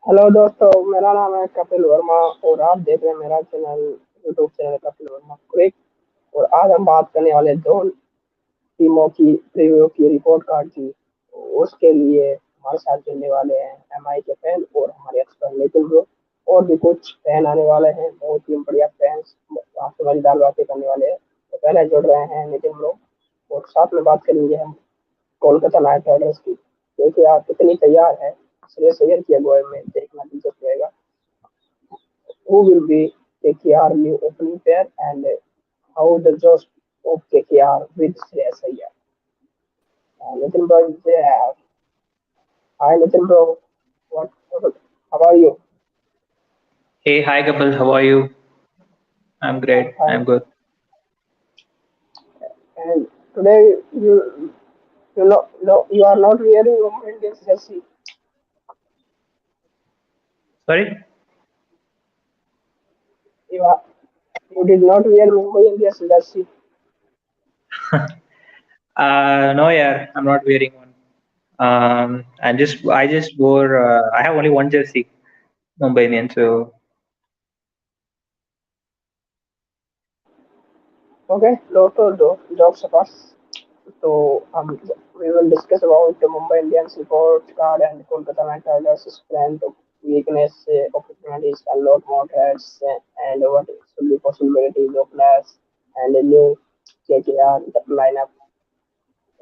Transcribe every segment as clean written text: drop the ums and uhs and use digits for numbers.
Hello दोस्तों, मेरा नाम है कपिल वर्मा और आप देख रहे हैं मेरा channel YouTube channel Kapil Varma cric. और आज हम बात करने वाले दो टीमों की रिव्यू की रिपोर्ट कार्ड की। उसके लिए हमारे साथ जुड़ने वाले हैं एमआई के फैन और हमारे एक्सपर्ट नितिन ब्रो। और भी कुछ फैन आने वाले हैं, बहुत ही बढ़िया फैंस आपसे मजेदार बातें करने वाले हैं। तो पहले जुड़ रहे हैं नितिन ब्रो और साथ में बात करेंगे हम कोलकाता नाइट राइडर्स की, क्योंकि आप कितनी तैयार है श्रेयस अय्यर की अगुवाई में देखना दिलचस्प रहेगा। Who will be KKR new opening pair and how the joust of KKR with Shreyas Iyer. Nitin bro is there. Hi Nitin bro, how are you? Hey, hi Kapil, how are you? I'm I'm great. fine. I'm good. And today you are not wearing Mumbai Indians jersey. Sorry? You are you did not wear Mumbai Indians jersey. No, yeah, I'm not wearing one. I just wore. I have only one jersey, Mumbai Indian. So Okay, jokes apart. So we will discuss about the Mumbai Indians report card and Kolkata Knight Riders strength, weakness, opportunities, a lot more threats, and what should be possibilities of players and a new KKR lineup.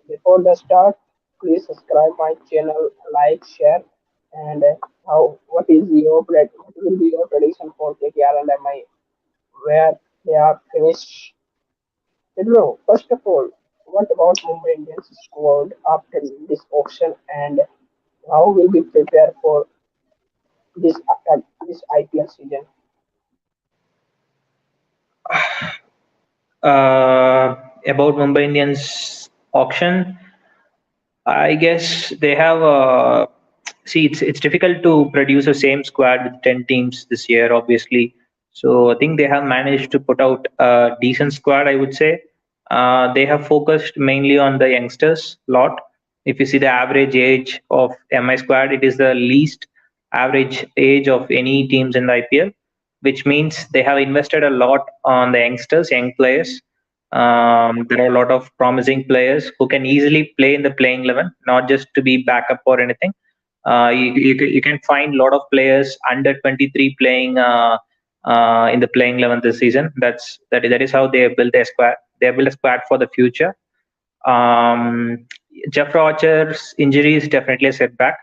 Before the start, please subscribe my channel, like, share, and what will be your prediction for KKR and MI where they are finished. Hello, first of all, what about Mumbai Indians squad after this auction and how will we prepare for this IPL season? about Mumbai Indians auction, I guess they have. See, it's difficult to produce the same squad with 10 teams this year, obviously. So I think they have managed to put out a decent squad. I would say they have focused mainly on the youngsters lot. If you see the average age of MI squad, it is the least average age of any teams in the IPL, which means they have invested a lot on the youngsters, young players. There are a lot of promising players who can easily play in the playing 11, not just to be backup or anything. You can find a lot of players under 23 playing in the playing 11 this season. That is how they have built their squad. They have built a squad for the future. Um, Jeff Rogers' injury is definitely a setback.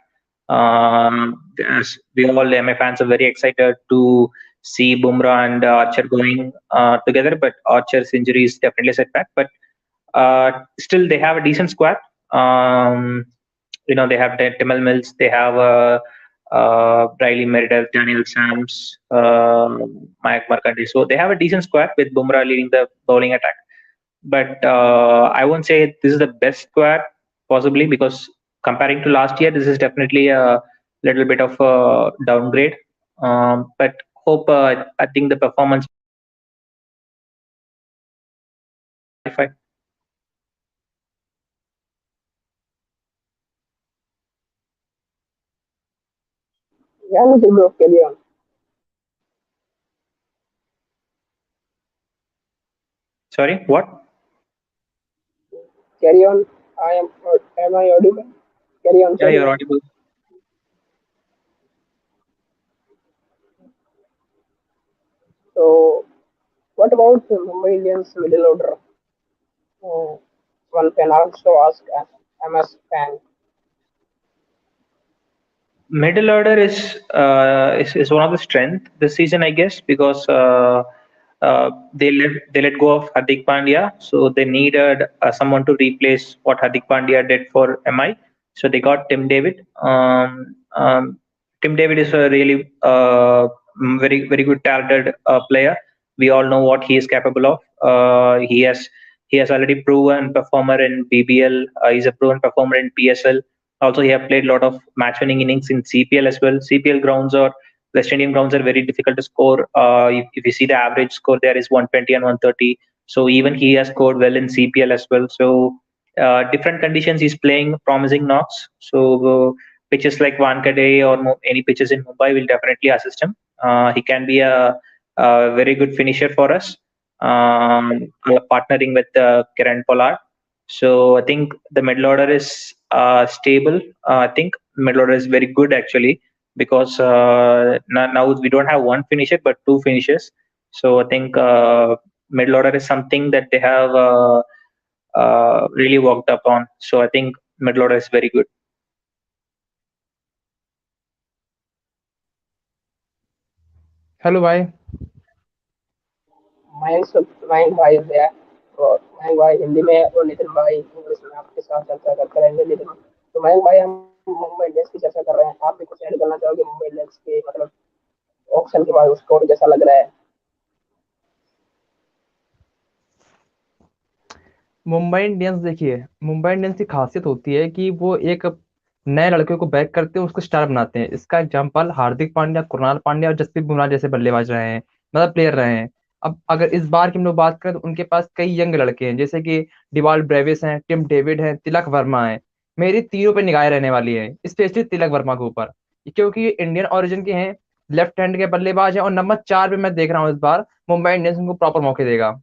As we all MA fans are very excited to see Bumrah and Archer going together, but Archer's injury is definitely a setback. But still, they have a decent squad. Um, they have Timel Mills, they have Riley Meredith, Daniel Sams, Mike Markandy. So they have a decent squad with Bumrah leading the bowling attack. But I won't say this is the best squad possibly, because comparing to last year, this is definitely a little bit of a downgrade. But hope I think the performance. Yeah, Nitin bro, carry on. Sorry, what? Carry on. Am I audible? Carry on, Yeah, carry you're on. audible. So what about the Mumbai Indians middle order? Uh, One can also ask MS fan. Middle order is one of the strength this season, I guess, because they let go of Hardik Pandya, so they needed someone to replace what Hardik Pandya did for MI. So they got Tim David. Tim David is a really very good talented player. We all know what he is capable of. He has already proven performer in BBL. He's a proven performer in PSL. Also, he have played a lot of match winning innings in CPL as well. CPL grounds or West Indian grounds are very difficult to score. If you see the average score, there is 120 and 130. So even he has scored well in CPL as well. So different conditions, he's playing promising knocks. So pitches like Wankhede or any pitches in Mumbai will definitely assist him. He can be a very good finisher for us, partnering with Kiran Pollard. So I think the middle order is stable. I think middle order is very good actually because now we don't have one finisher but two finishers. So I think middle order is something that they have really worked upon. So I think middle order is very good. Hello भाई। मयंक भाई है, और मयंक भाई हिंदी में और नितिन भाई English में आपके साथ चर्चा करते रहेंगे। नितिन, तो मयंक भाई, हम मुंबई इंडियंस की चर्चा कर रहे हैं, आप भी कुछ ऐड करना चाहोगे मुंबई इंडियंस के मतलब ऑप्शन के बाद, स्कोर कैसा लग रहा है? मुंबई इंडियंस देखिए, मुंबई इंडियंस की खासियत होती है कि वो एक नए लड़के को बैक करते हैं, उसको स्टार बनाते हैं। इसका एग्जांपल हार्दिक पांड्या, कृणाल पांड्या और जसप्रीत बुमराह जैसे बल्लेबाज रहे हैं, मतलब प्लेयर रहे हैं। अब अगर इस बार की हम लोग बात करें तो उनके पास कई यंग लड़के हैं, जैसे कि डिवाल्ड ब्रेविस हैं, टिम डेविड हैं, तिलक वर्मा है। मेरी तीनों पे निगाहें रहने वाली है, स्पेशली तिलक वर्मा के ऊपर, क्योंकि ये इंडियन ओरिजिन के हैं, लेफ्ट हैंड के बल्लेबाज हैं, और नंबर 4 पे मैं देख रहा हूँ इस बार मुंबई इंडियंस उनको प्रॉपर मौके देगा।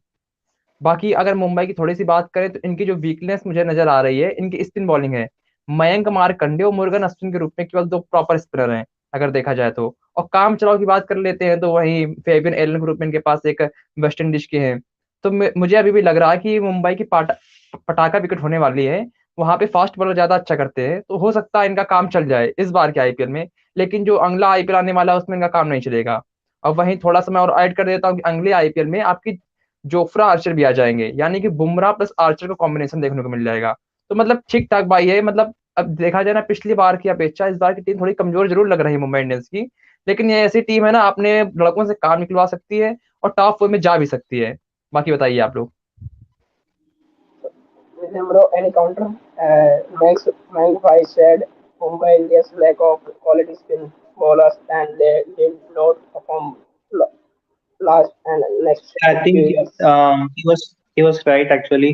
बाकी अगर मुंबई की थोड़ी सी बात करें तो इनकी जो वीकनेस मुझे नजर आ रही है, इनकी स्पिन बॉलिंग है। मयंक मार्कंडे और मुरुगन अश्विन के रूप में केवल दो प्रॉपर स्पिनर हैं अगर देखा जाए तो। और काम चलाओ की बात कर लेते हैं तो वहीं फेबियन एलन के रूप में इनके पास एक वेस्ट इंडीज के हैं। तो मुझे अभी भी लग रहा है कि मुंबई की पटाखा विकेट होने वाली है। वहां पे फास्ट बॉलर ज्यादा अच्छा करते हैं, तो हो सकता है इनका काम चल जाए इस बार के आईपीएल में। लेकिन जो अगला आईपीएल आने वाला है उसमें इनका काम नहीं चलेगा। अब वहीं थोड़ा सा मैं और ऐड कर देता हूँ कि अगले आईपीएल में आपकी जोफ्रा आर्चर भी आ जाएंगे, यानी कि बुमराह प्लस आर्चर का कॉम्बिनेशन देखने को मिल जाएगा। तो मतलब ठीक ठाक भाई है। मतलब अब देखा जाए ना, पिछली बार की अपेक्षा इस बार की टीम थोड़ी कमजोर जरूर लग रही है मुंबई इंडियंस की, लेकिन ये ऐसी टीम है ना, अपने लड़कों से काम निकलवा सकती है और टॉप 4 में जा भी सकती है। बाकी बताइए आप लोग। Bro, any counter? Mike Vai said Mumbai Indians lack of quality spin bowlers and they did not perform last and next I few think years. he was right actually.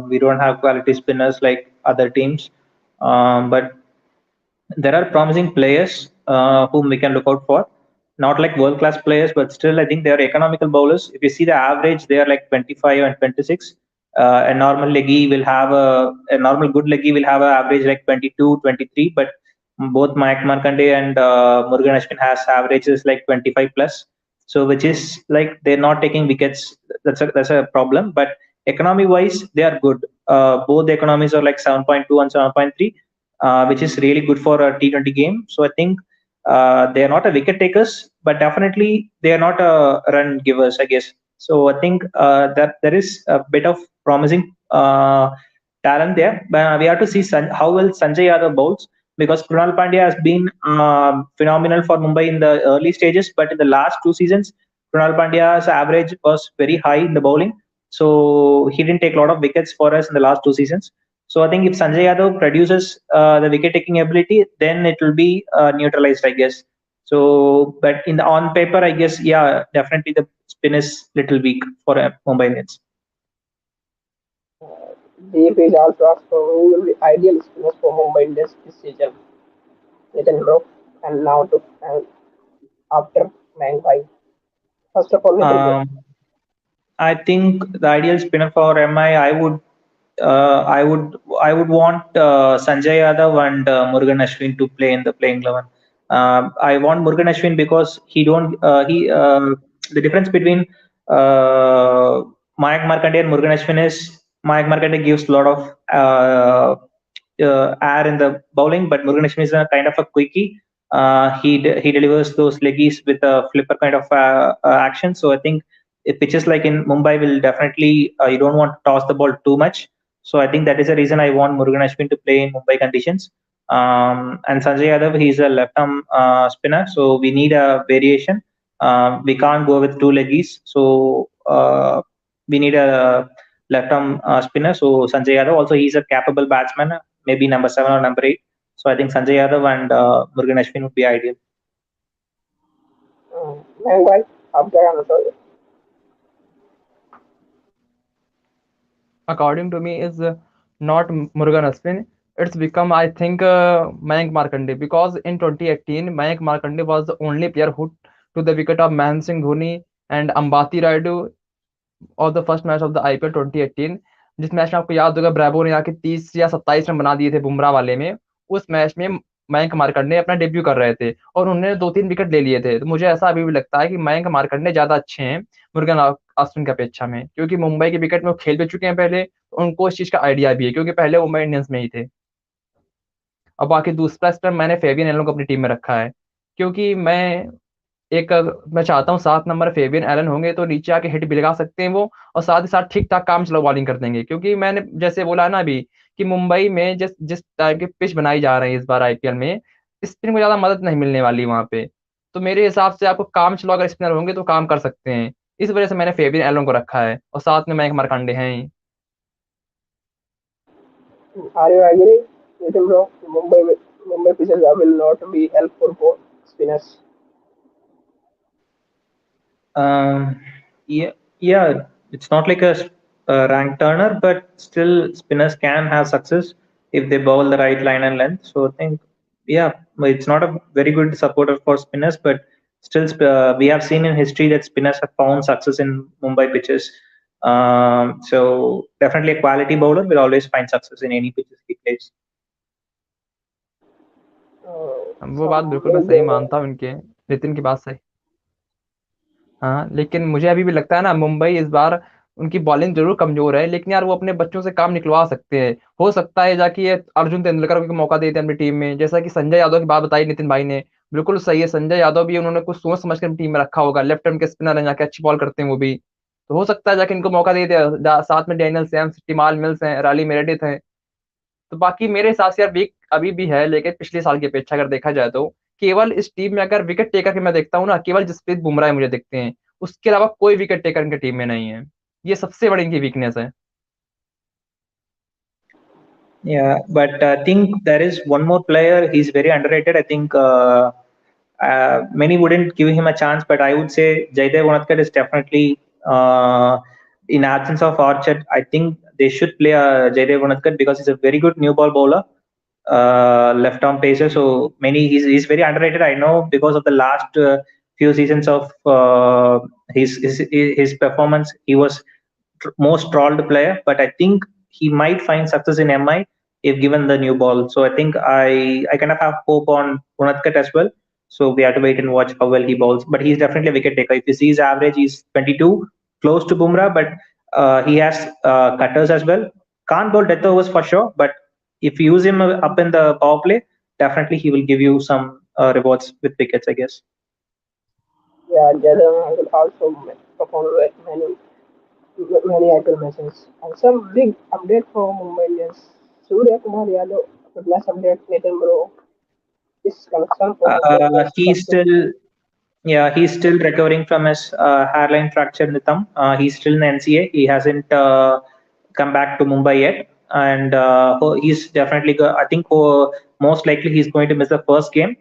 We don't have quality spinners like other teams, but there are promising players whom we can look out for. Not like world class players, but still I think they are economical bowlers. If you see the average, they are like 25 and 26. A normal leggy will have a normal good leggy will have an average like 22, 23. But both Mayank Markande and Murugan Ashwin has averages like 25 plus. So which is like they're not taking wickets. That's a problem. But economy wise, they are good. Both the economies are like 7.2 and 7.3, which is really good for a T20 game. So I think they are not a wicket takers, but definitely they are not a run givers, I guess. So I think that there is a bit of promising talent there. But we have to see how well Sanjay Yadav bowls, because Krunal Pandya has been phenomenal for Mumbai in the early stages, but in the last two seasons, Krunal Pandya's average was very high in the bowling. So he didn't take a lot of wickets for us in the last two seasons. So I think if Sanjay Yadav produces the wicket-taking ability, then it will be neutralized, I guess. So, but in the on paper, I guess, yeah, definitely the spin is little weak for Mumbai Indians. Deep is also asked for who will be ideal spinners for Mumbai Indians this season. Nitin bro, and now to and after Mike Vai. First of all, Nitin bro. Um, I think the ideal spinner for MI, I would want Sanjay Yadav and Murugan Ashwin to play in the playing 11. I want Murugan Ashwin because he don't he the difference between Mayank Markande and Murugan Ashwin is Mayank Markande gives a lot of air in the bowling, but Murugan Ashwin is a kind of a quickie. He delivers those leggies with a flipper kind of action. So I think pitches like in Mumbai will definitely you don't want to toss the ball too much. So I think that is the reason I want Murugan Ashwin to play in Mumbai conditions. And Sanjay Yadav, he's a left arm spinner, so we need a variation. We can't go with two leggies, so we need a left arm spinner. So Sanjay Yadav, also he's a capable batsman, maybe number 7 or number 8. So I think Sanjay Yadav and Murugan Ashwin would be ideal. Mike Vai, आप क्या कहना चाहोगे? According to me, is not Murugan Ashwin. it's become, I think, Mayank Markande, because in 2018, Mayank Markande was the only player who to the wicket of Mahendra Singh Dhoni and Ambati Rayudu और the first match of the IPL 2018, जिस match में आपको याद होगा Bravo ने आके 30 या 27 run बना दिए थे बुमराह वाले में। उस मैच में मयंक मार्कंडे अपना डेब्यू कर रहे थे और उन्होंने 2-3 विकेट ले लिए थे। तो मुझे ऐसा अभी भी लगता है कि मयंक मार्कंडे ज्यादा अच्छे हैं मुर्गन अश्विन की अपेक्षा में, क्योंकि मुंबई के विकेट में वो खेल भी चुके हैं पहले, तो उनको इस चीज का आइडिया भी है, क्योंकि पहले मुंबई इंडियंस में ही थे। और बाकी दूसरा स्टम्प मैंने फेबियन एलन को अपनी टीम में रखा है, क्योंकि मैं चाहता हूँ 7 नंबर फेबियन एलन होंगे तो नीचे आके हिट भी लगा सकते हैं वो, और साथ ही साथ ठीक ठाक काम चलाओ बॉलिंग कर देंगे, क्योंकि मैंने जैसे बोला ना अभी कि मुंबई में जिस जिस टाइप के पिच बनाई जा रही है इस बार आईपीएल में, स्पिन को ज्यादा मदद नहीं मिलने वाली वहां पे। तो मेरे हिसाब से आपको काम चलाओ अगर स्पिनर होंगे तो काम कर सकते हैं, इस वजह से मैंने फेबियन एलन को रखा है, और साथ में मयंक मार्कंडे हैं ही। Are you agree with him, bro? Mumbai pitches will not be helpful for spinners. Um, yeah, yeah, it's not like a rank turner, but still spinners can have success if they bowl the right line and length. So I think, yeah, it's not a very good supporter for spinners, but still, we have seen in history that spinners have found success in Mumbai pitches. So definitely a quality bowler will always find success in any pitches he plays. वो बात Some बिल्कुल मैं big सही मानता हूँ इनके, नितिन की बात सही। हाँ, लेकिन मुझे अभी भी लगता है ना मुंबई इस बार उनकी बॉलिंग जरूर कमजोर है, लेकिन यार वो अपने बच्चों से काम निकलवा सकते हैं। हो सकता है जाके ये अर्जुन तेंदुलकर को मौका देते हैं अपनी टीम में, जैसा कि संजय यादव की बात बताई नितिन भाई ने, बिल्कुल सही है। संजय यादव भी उन्होंने कुछ सोच समझ कर अपनी टीम में रखा होगा, लेफ्ट हैंड के स्पिनर है, जाके अच्छी बॉल करते हैं वो भी। तो हो सकता है जाके इनको मौका दे दे, साथ में डैनियल सैम्स, टिमाल मिल्स हैं, राली मेरेडिथ हैं। तो बाकी मेरे हिसाब से यार वीक अभी भी है, लेकिन पिछले साल की अपेक्षा अगर देखा जाए तो केवल इस टीम में अगर विकेट टेकर के मैं देखता हूँ ना, केवल जसप्रीत बुमराह मुझे दिखते हैं, उसके अलावा कोई विकेट टेकर इनकी टीम में नहीं है। ये सबसे बड़ी इनकी वीकनेस है। Yeah, but I think there is one more player. He's very underrated. I think many wouldn't give him a chance, but I would say Jaidev Unadkat is definitely in absence of Archer. I think they should play Jaidev Unadkat because he's a very good new ball bowler, left arm pacer. So he's very underrated. I know because of the last few seasons of his performance, he was most trolled player, but I think he might find success in MI if given the new ball. So I think I kind of have hope on Unadkat as well. So we have to wait and watch how well he bowls. But he's definitely a wicket taker. If you see his average, he's 22, close to Bumrah, but he has cutters as well. Can't bowl death overs for sure, but if you use him up in the power play, definitely he will give you some rewards with wickets, I guess. Yeah, Jadon will also perform many IPL matches. And some big update for Mumbai Indians. Surya Kumar Yadav, fitness update, Nathan Bro is concerned for Mumbai Indians He's pursuit. still he's still recovering from his hairline fracture in the thumb. He's still in NCA. He hasn't come back to Mumbai yet, and he's definitely. I think most likely he's going to miss the first game.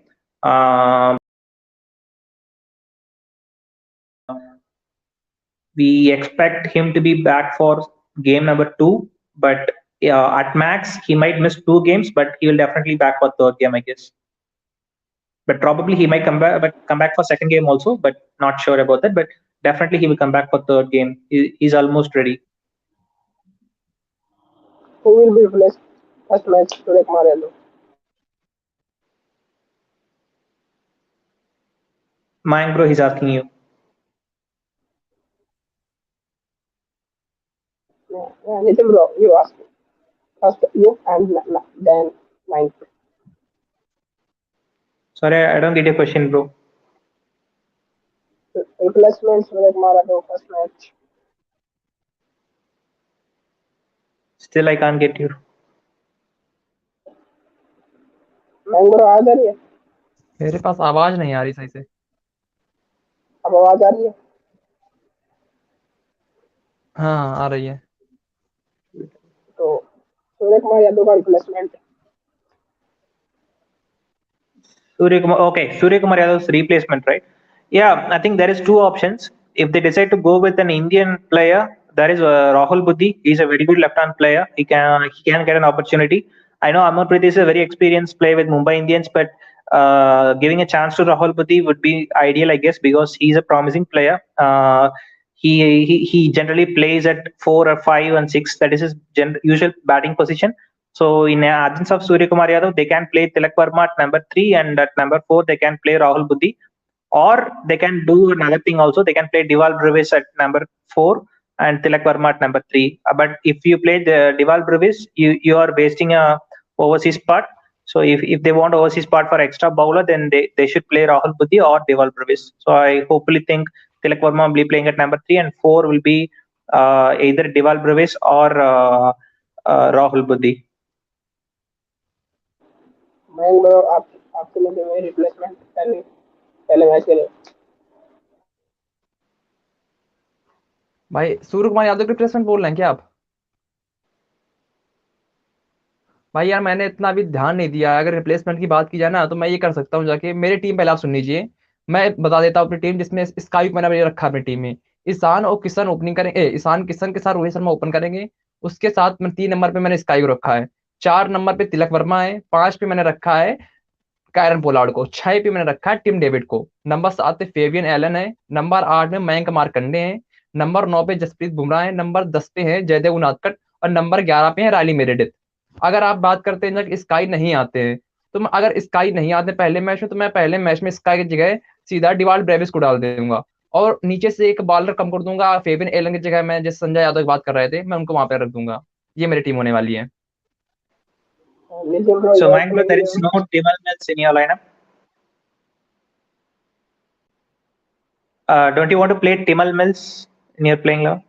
We expect him to be back for game number 2, but at max he might miss 2 games, but he will definitely back for third game, I guess. But probably he might come back for second game also, but not sure about that. But definitely he will come back for third game. He's almost ready. Who will be replaced first match Surya Kumar Yadav? Mayank bro, he's asking you. Yeah, Nathan Bro, you ask first you and then ninth. Sorry, I don't get your question, bro. Replacement Surya Kumar Yadav first match. Still, I can't get you. Mango आ जा रही है मेरे पास आवाज नहीं आ रही सही से। अब आवाज आ रही है हाँ, आ रही है। तो सूर्य कुमार यादव का replacement Surya Kumar, okay, Surya Kumar Yadav's replacement, right? Yeah, I think there is two options. If they decide to go with an Indian player, there is Rahul Buddhi. He's a very good left-hand player. He can get an opportunity. I know Amarpreet is a very experienced player with Mumbai Indians, but giving a chance to Rahul Buddhi would be ideal, I guess, because he's a promising player. He generally plays at 4 or 5 and 6. That is his usual batting position. So in absence of Surya Kumar Yadav, they can play Tilak Verma at number 3, and at number 4 they can play Rahul Buddhi. Or they can do another thing also. They can play Dival Brevis at number 4 and Tilak Verma at number 3. But if you play the Dival Brevis, you are wasting a overseas spot. So if they want overseas spot for extra bowler, then they should play Rahul Buddhi or Dival Brevis. So I hopefully think Tilak Verma will be playing at number 3, and 4 will be either Dival Brevis or Rahul Buddhi. Mayank bro, आप आपके लिए मेरी replacement पहले पहले match के लिए। भाई सूर्य कुमार यादव की रिप्लेसमेंट बोल रहे हैं क्या आप? भाई यार मैंने इतना भी ध्यान नहीं दिया। अगर रिप्लेसमेंट की बात की जाए ना तो मैं ये कर सकता हूँ, जाके मेरी टीम पहले आप सुन लीजिए। मैं बता देता हूँ अपनी टीम, जिसमें स्काई मैंने रखा है अपनी टीम में। ईशान और किशन ओपनिंग करेंगे, ईशान किशन के साथ रोहित शर्मा ओपन करेंगे। उसके साथ मैं 3 नंबर पे मैंने स्काई को रखा है। 4 नंबर पे तिलक वर्मा है। 5 पे मैंने रखा है कायरन पोलार्ड को। 6 पे मैंने रखा है टिम डेविड को। नंबर 7 पे फेबियन एलन है। नंबर 8 में मयंक मार्कंडे हैं। नंबर 9 पे जसप्रीत बुमराह है। नंबर 10 पे है जयदेव उनादकट और नंबर 11 पे है रायली मेरेडिथ। अगर आप बात करते हैं कि स्काई नहीं आते हैं, तो अगर स्काई नहीं आते पहले मैच में, तो मैं पहले मैच में स्काई की जगह सीधा डिवाल्ड ब्रेविस को डाल दूंगा और नीचे से एक बॉलर कम कर दूंगा। फेबियन एलन की जगह मैं जिस संजय यादव की बात कर रहे थे, मैं उनको वहां पे रख दूंगा। ये मेरी टीम होने वाली है। So Mayank, there is no Timal Mills in your lineup. Don't you want to play Timal Mills in your playing 11?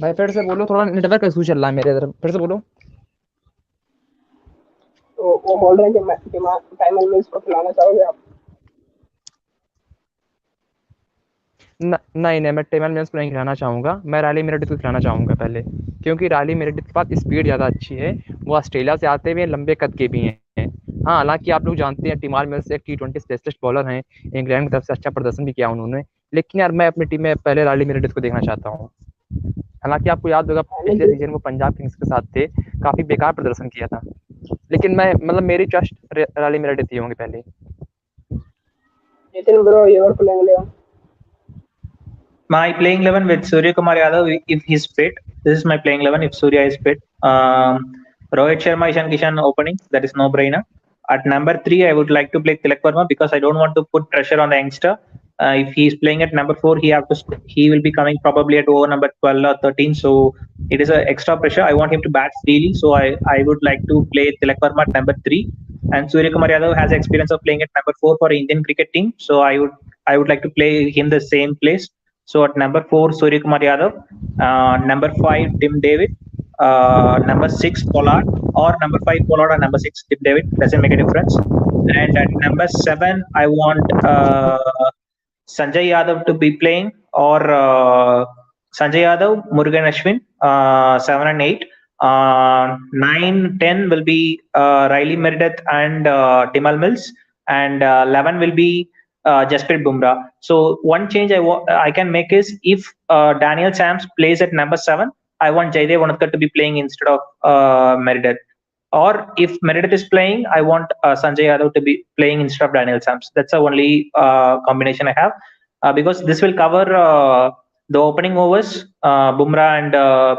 भाई फिर से बोलो, थोड़ा नेटवर्क इशू चल रहा है मेरे इधर, फिर से बोलो। तो वो बोल रहे हैं कि टाइमल मिल्स को खिलाना चाहोगे आप? नहीं मैं टिमल मिल्स को नहीं खिलाना चाहूँगा। मैं रायली मेरेडिथ को खिलाना चाहूँगा पहले, क्योंकि रायली मेरेडिथ के पास स्पीड ज़्यादा अच्छी है। वो ऑस्ट्रेलिया से आते हुए लंबे कद के भी हैं। हाँ, हालांकि आप लोग जानते हैं टिमल मिल्स एक T20 स्पेशलिस्ट बॉलर हैं। इंग्लैंड की तरफ से अच्छा प्रदर्शन भी किया उन्होंने। लेकिन यार मैं अपनी टीम में पहले रायली मेरेडिथ को देखना चाहता हूँ। हालांकि आपको याद होगा पिछले सीजन वो पंजाब किंग्स के साथ थे, काफ़ी बेकार प्रदर्शन किया था। लेकिन मैं मेरी ट्रस्ट रायली मेरेडिथ ही होंगे पहले। Nitin bro, your playing 11? My playing 11 with Surya Kumar Yadav, if he's fit. This is my playing 11 if Surya is fit. Rohit Sharma, Ishan Kishan opening, that is no brainer. At number 3, I would like to play Tilak Verma because I don't want to put pressure on the youngster. If he's playing at number 4, he will be coming probably at over number 12 or 13. So it is an extra pressure. I want him to bat freely. So I would like to play Tilak Verma at number 3. And Surya Kumar Yadav has experience of playing at number 4 for Indian cricket team. So I would like to play him the same place. So at number 4, Surya Kumar Yadav. Number 5, Tim David. Number 6, Pollard. Or number 5, Pollard, or number 6, Tim David. Doesn't make a difference. And at number 7, I want Sanjay Yadav to be playing, or Sanjay Yadav, Murugan Ashwin, 7 and 8. 9, 10 will be Riley Meredith and Timal Mills, and 11 will be Jasprit Bumrah. So one change I can make is if Daniel Sams plays at number 7, I want Jaydev Unatkar to be playing instead of Meredith. Or if Meredith is playing, I want Sanjay Yadav to be playing instead of Daniel Sams. That's the only combination I have, because this will cover the opening overs. Bumrah and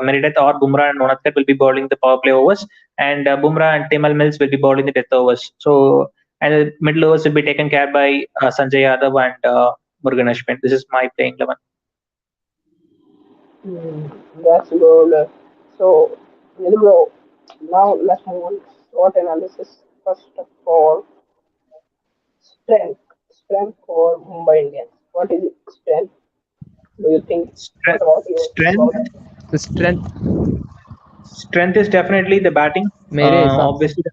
Meredith, or Bumrah and Unatkar will be bowling the power play overs, and Bumrah and Timal Mills will be bowling the death overs. So, and the middle overs will be taken care by Sanjay Yadav and Murugan Ashwin. This is my playing 11. That's good. So, bro, now let's move on. SWOT analysis. First of all, strength for Mumbai Indians. What is strength? Do you think? What about you? Strength. Strength is definitely the batting. Obviously,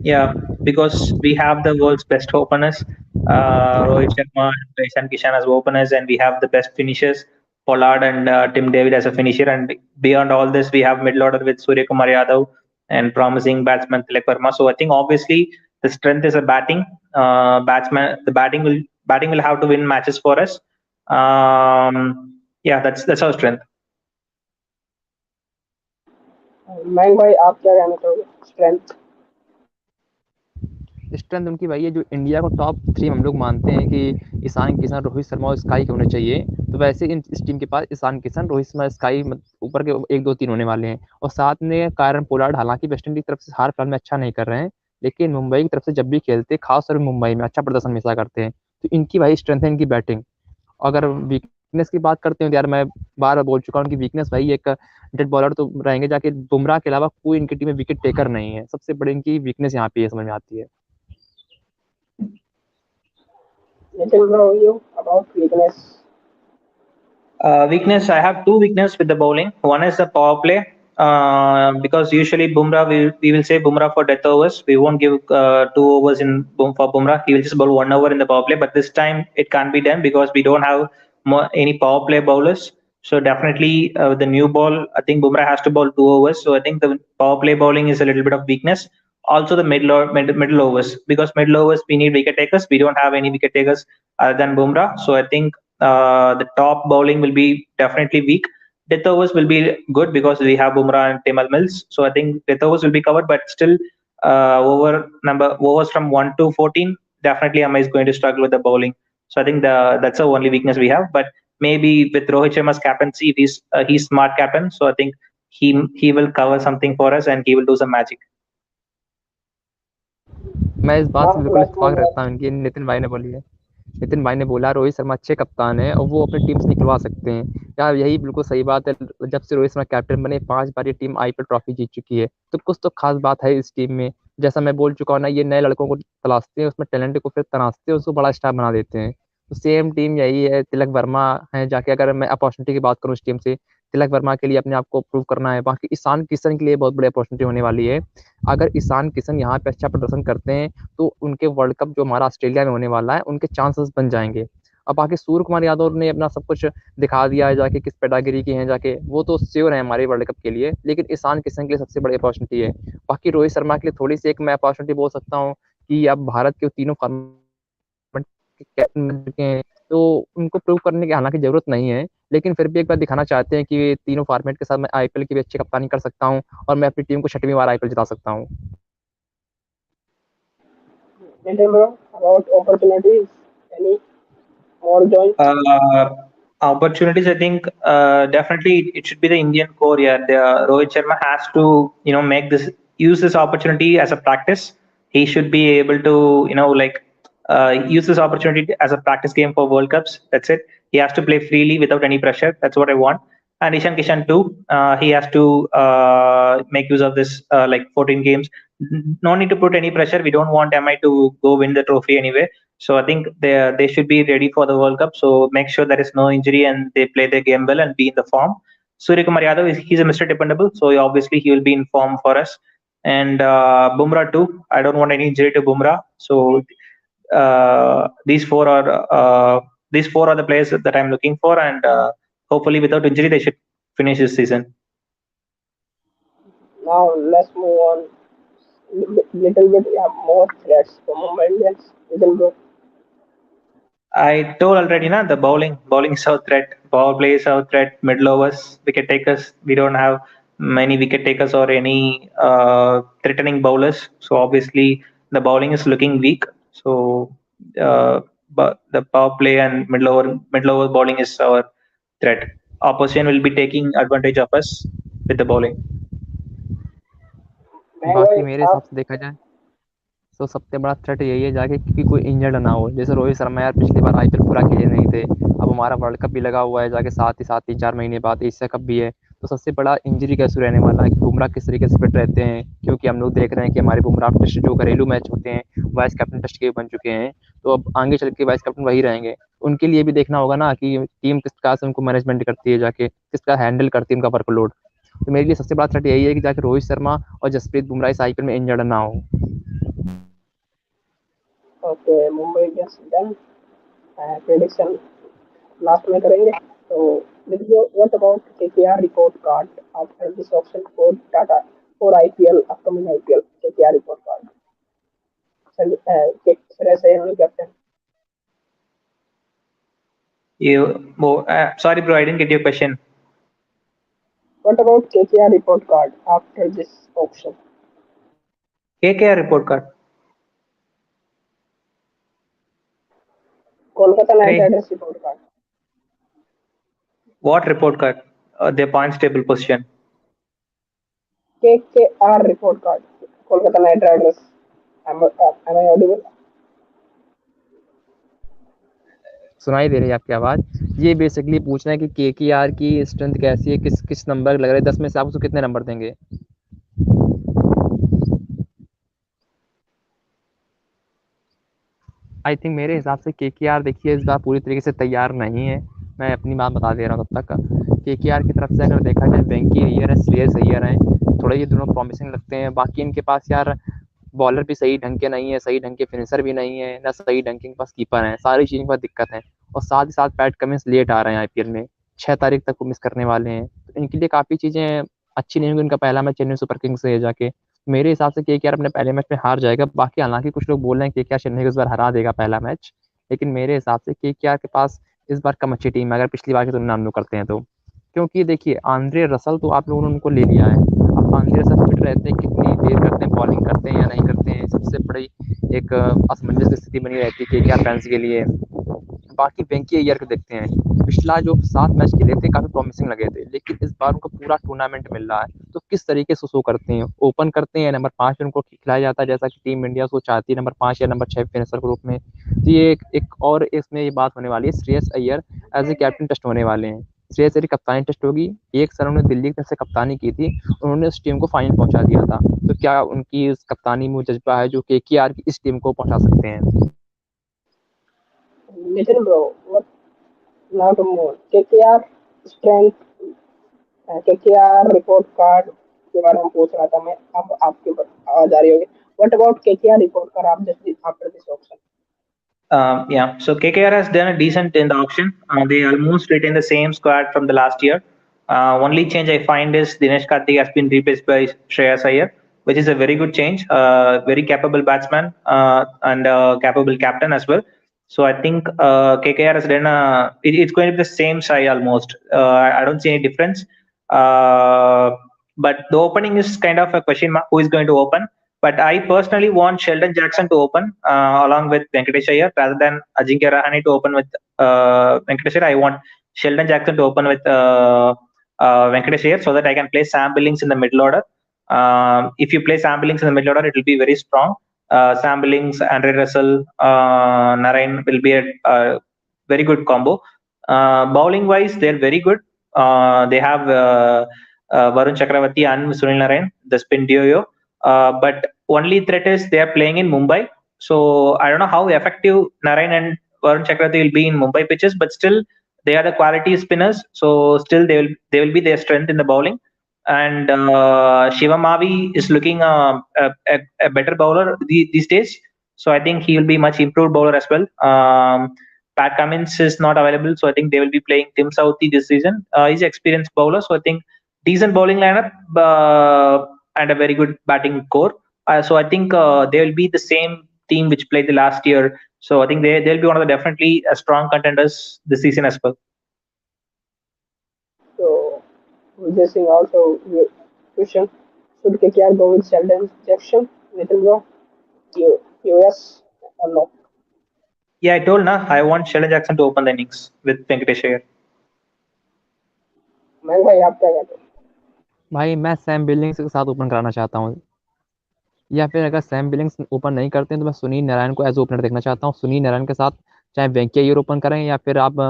yeah, because we have the world's best openers, Rohit Sharma and Ishan Kishan as openers, and we have the best finishers, Pollard and Tim David as a finisher. And beyond all this, we have middle order with Surya Kumar Yadav and promising batsman Tilak Verma. So I think obviously the strength is a batting. The batting will have to win matches for us. Yeah, that's our strength. मैं भाई आप क्या कहना चाहोगे strength? Strength उनकी भाई है, जो इंडिया को टॉप थ्री हम लोग मानते हैं कि ईशान किशन, रोहित शर्मा और स्काई के होने चाहिए। तो वैसे इस टीम के पास ईशान किशन, रोहित शर्मा, स्काई ऊपर के एक दो तीन होने वाले हैं। और साथ में कारण पोलार्ड, हालांकि वेस्ट इंडीज की तरफ से हार फिलहाल में अच्छा नहीं कर रहे हैं, लेकिन मुंबई की तरफ से जब भी खेलते हैं, खासतौर मुंबई में अच्छा प्रदर्शन हमेशा करते हैं। तो इनकी भाई स्ट्रेंथ है इनकी बैटिंग। अगर वीकनेस की बात करते हैं तो यार मैं बार बार बोल चुका हूँ, उनकी वीकनेस भाई एक डेड बॉलर तो रहेंगे जाके, बुमराह के अलावा कोई इनकी टीम में विकेट टेकर नहीं है। सबसे बड़ी इनकी वीकनेस यहाँ पे ये समझ में आती है। Little bro, you about weakness. Weakness, I have two weakness with the bowling. One is the power play. Because usually Bumrah, we will say Bumrah for death overs. We won't give 2 overs for Bumrah. He will just bowl 1 over in the power play. But this time it can't be done because we don't have any power play bowlers. So definitely with the new ball, I think Bumrah has to bowl 2 overs. So I think the power play bowling is a little bit of weakness. Also the middle overs, because middle overs we need wicket takers. We don't have any wicket takers other than Bumrah. So I think the top bowling will be definitely weak. Death overs will be good because we have Bumrah and Timal Mills. So I think death overs will be covered, but still overs from 1 to 14, definitely Amma is going to struggle with the bowling. So I think that's the only weakness we have. But maybe with Rohit Sharma's captaincy, he's smart captain. So I think he will cover something for us and he will do some magic. मैं इस बात से Now बिल्कुल let's इत्तेफाक move on. रखता हूँ इनकी, नितिन भाई ने बोली है। नितिन भाई ने बोला रोहित शर्मा अच्छे कप्तान है और वो अपनी टीम से निकलवा सकते हैं यार, यही बिल्कुल सही बात है। जब से रोहित शर्मा कैप्टन बने 5 बार ये टीम आईपीएल ट्रॉफी जीत चुकी है, तो कुछ तो खास बात है इस टीम में। जैसा मैं बोल चुका हूँ ना, ये नए लड़कों को तलाशते हैं, उसमें टैलेंट को फिर तराशते हैं, उसको बड़ा स्टार बना देते हैं। तो सेम टीम यही है, तिलक वर्मा है जाके, अगर मैं अपॉर्चुनिटी की बात करूँ इस टीम से, तिलक वर्मा के लिए अपने आप को प्रूव करना है। बाकी ईशान किशन के लिए बहुत बड़ी अपॉर्चुनिटी होने वाली है। अगर ईशान किशन यहाँ पे अच्छा प्रदर्शन करते हैं, तो उनके वर्ल्ड कप जो हमारा ऑस्ट्रेलिया में होने वाला है, उनके चांसेस बन जाएंगे। अब बाकी सूर्य कुमार यादव ने अपना सब कुछ दिखा दिया है जाके, किस पेडागिरी की हैं जाके, वो तो श्योर है हमारे वर्ल्ड कप के लिए। लेकिन ईशान किशन के लिए सबसे बड़ी अपॉर्चुनिटी है। बाकी रोहित शर्मा के लिए थोड़ी सी एक मैं अपॉर्चुनिटी बोल सकता हूँ कि अब भारत के तीनों फॉर्मेट के कैप्टन बन चुके हैं, तो उनको प्रूव करने की हालांकि जरूरत नहीं है, लेकिन फिर भी एक बार दिखाना चाहते हैं कि तीनों फॉर्मेट के साथ मैं आईपीएल की भी अच्छी कप्तानी कर सकता हूँ और मैं अपनी टीम को 6वीं बार आईपीएल जिता सकता हूँ। Little bro, about opportunities. Any more join? Uh, Opportunities, I think definitely it should be the Indian core. Yeah, Rohit Sharma has to make this use this opportunity as a practice. He should be able to like use this opportunity as a practice game for World Cups. That's it. He has to play freely without any pressure. That's what I want. And Ishan Kishan too. He has to make use of this like 14 games. No need to put any pressure. We don't want MI to go win the trophy anyway. So I think they should be ready for the World Cup. So make sure there is no injury and they play their game well and be in the form. Surya Kumar Yadav he's a Mr. Dependable, so obviously he will be in form for us. And Bumrah too. I don't want any injury to Bumrah. So these four are the players that I'm looking for, and hopefully without injury they should finish this season. Now let's move on. Little bit yeah, more threats for Mumbai Indians. Little bro. I told already, na, the bowling is our threat, power play is our threat, middle overs, wicket takers. We don't have many wicket takers or any threatening bowlers. So obviously the bowling is looking weak. So but the power play and middle over bowling is our threat. Opposition will be taking advantage of us with the bowling. मैं भाई बाकी मेरे हिसाब आप से देखा जाए तो सबसे बड़ा थ्रेट यही है जाके कि कोई इंजर्ड ना हो। जैसे रोहित शर्मा यार पिछली बार आईपीएल पूरा खेले नहीं थे, अब हमारा वर्ल्ड कप भी लगा हुआ है जाके, साथ ही साथ 3-4 महीने बाद एशिया कप भी है। तो सबसे बड़ा इंजरी का इशू रहने वाला है कि बुमराह किस तरीके से फिट रहते हैं, क्योंकि हम लोग देख रहे हैं कि हमारे बुमराह टेस्ट जो घरेलू मैच होते हैं, वाइस कैप्टन टेस्ट के बन चुके हैं। तो अब आगे चल के वाइस कैप्टन वही रहेंगे। उनके लिए भी देखना होगा ना कि टीम किस प्रकार से उनको मैनेजमेंट करती है जाके, किस प्रकार हैंडल करती है उनका वर्कलोड। तो मेरे लिए सबसे बड़ा थ्रेट यही है कि जाके रोहित शर्मा और जसप्रीत बुमराह इस आईपीएल में इंजर्ड ना हो। Okay Mumbai Indians done prediction last में करेंगे तो देखिए what about KKR report card after this option for Tata for IPL upcoming IPL KKR report card captain Sorry, bro, I didn't get your question. What about KKR report card after this auction? KKR report card. Kolkata Knight Hey, Riders report card. what report card? Their points table position. KKR report card. Kolkata Knight Riders. Am I audible? सुनाई दे रही है आपकी आवाज। ये basically पूछना है कि KKR की स्ट्रेंथ कैसी है, किस किस नंबर लग रहा है, 10 में से आप उसको कितने नंबर देंगे? आई थिंक मेरे हिसाब से केकेआर देखिए इस बार पूरी तरीके से तैयार नहीं है। मैं अपनी बात बता दे रहा हूँ तब तक। केकेआर की तरफ से अगर देखा जाए वेंकी अय्यर है, श्रेयस अय्यर है, थोड़े ये दोनों प्रॉमिसिंग लगते हैं। बाकी इनके पास यार बॉलर भी सही ढंग के नहीं है, सही ढंग के फिनिशर भी नहीं है, ना सही ढंग के पास कीपर है, सारी चीज़ों के पास दिक्कत है। और साथ ही साथ पैट कमिंस लेट आ रहे हैं आईपीएल में, 6 तारीख तक वो मिस करने वाले हैं, तो इनके लिए काफ़ी चीज़ें अच्छी नहीं होंगी। इनका पहला मैच चेन्नई सुपर किंग्स से है जाके, मेरे हिसाब से केकेआर अपने पहले मैच में हार जाएगा। बाकी हालांकि कुछ लोग बोल रहे हैं केकेआर चेन्नई को इस बार हरा देगा पहला मैच, लेकिन मेरे हिसाब से केकेआर के पास इस बार कम अच्छी टीम है, अगर पिछली बार की तुलना हम लोग करते हैं तो। क्योंकि देखिए आंद्रे रसल तो आप लोगों ने उनको ले लिया है। अब आंद्रे रसल फिट रहते हैं, कितनी देर करते हैं, बॉलिंग करते हैं या नहीं करते हैं, सबसे बड़ी एक असमंजस की स्थिति बनी रहती है केकेआर फैंस के लिए। बाकी वेंकी अय्यर को देखते हैं, पिछला जो 7 मैच खेले थे काफी प्रॉमिसिंग लगे थे, लेकिन इस बार उनको पूरा टूर्नामेंट मिल रहा है, तो किस तरीके से शो करते हैं, ओपन करते हैं, नंबर 5 में उनको खिलाया जाता है जैसा कि टीम इंडिया उसको चाहती है, नंबर 5 या नंबर 6 फिनिशर ग्रुप में। तो ये एक और इसमें ये बात होने वाली है, Shreyas Iyer as a captain test होने वाले हैं। श्रेयस अय्यर की कप्तानी टेस्ट होगी। एक सर उन्होंने दिल्ली की तरफ से कप्तानी की थी, उन्होंने उस टीम को फाइनल पहुंचा दिया था, तो क्या उनकी इस कप्तानी में वो जज्बा है जो केकेआर की इस टीम को पहुंचा सकते हैं? Little bro, what now to more? KKR strength, KKR report card के बारे में पूछ रहा था मैं, अब आपके आवाज आ रही होगी। What about KKR report card after this auction? Yeah, so KKR has done a decent in the auction. They almost retained the same squad from the last year. Only change I find is Dinesh Karthik has been replaced by Shreyas Iyer, which is a very good change. Very capable batsman and capable captain as well. So I think KKR has done it's going to be the same side almost. I don't see any difference. Uh, but the opening is kind of a question mark. Who is going to open? But I personally want Sheldon Jackson to open along with Venkatesh Iyer rather than Ajinkya Rahane to open with Venkatesh Iyer. I want Sheldon Jackson to open with Venkatesh Iyer so that I can play Sam Billings in the middle order. If you play Sam Billings in the middle order, it will be very strong. Sam Billings, Andre Russell, Narain will be a very good combo. Bowling wise, they're very good. They have Varun Chakravarti and Sunil Narain, the spin duo. But only threat is they are playing in Mumbai. So I don't know how effective Narain and Varun Chakravarti will be in Mumbai pitches, but still they are the quality spinners. So still they will be their strength in the bowling. And Shiva Mavi is looking a better bowler these days. So I think he will be much improved bowler as well. Pat Cummins is not available, so I think they will be playing Tim Southee this season. He's an experienced bowler, so I think decent bowling lineup. And a very good batting core. So I think they will be the same team which played the last year. So I think they'll be one of the definitely strong contenders this season as well. So, this thing also question. Should KKR go with Sheldon Jackson? Little bro, yes or no? Yeah, I told na I want Sheldon Jackson to open the innings with Venkatesh Iyer. मैं भाई आप क्या कहते हो? भाई मैं Sam Billings के साथ ओपन कराना चाहता हूँ, या फिर अगर सैम बिलिंग्स ओपन नहीं करते हैं तो मैं सुनील नारायण को एज ओपनर देखना चाहता हूँ। सुनील नारायण के साथ चाहे वेंकी अय्यर ओपन करें या फिर आप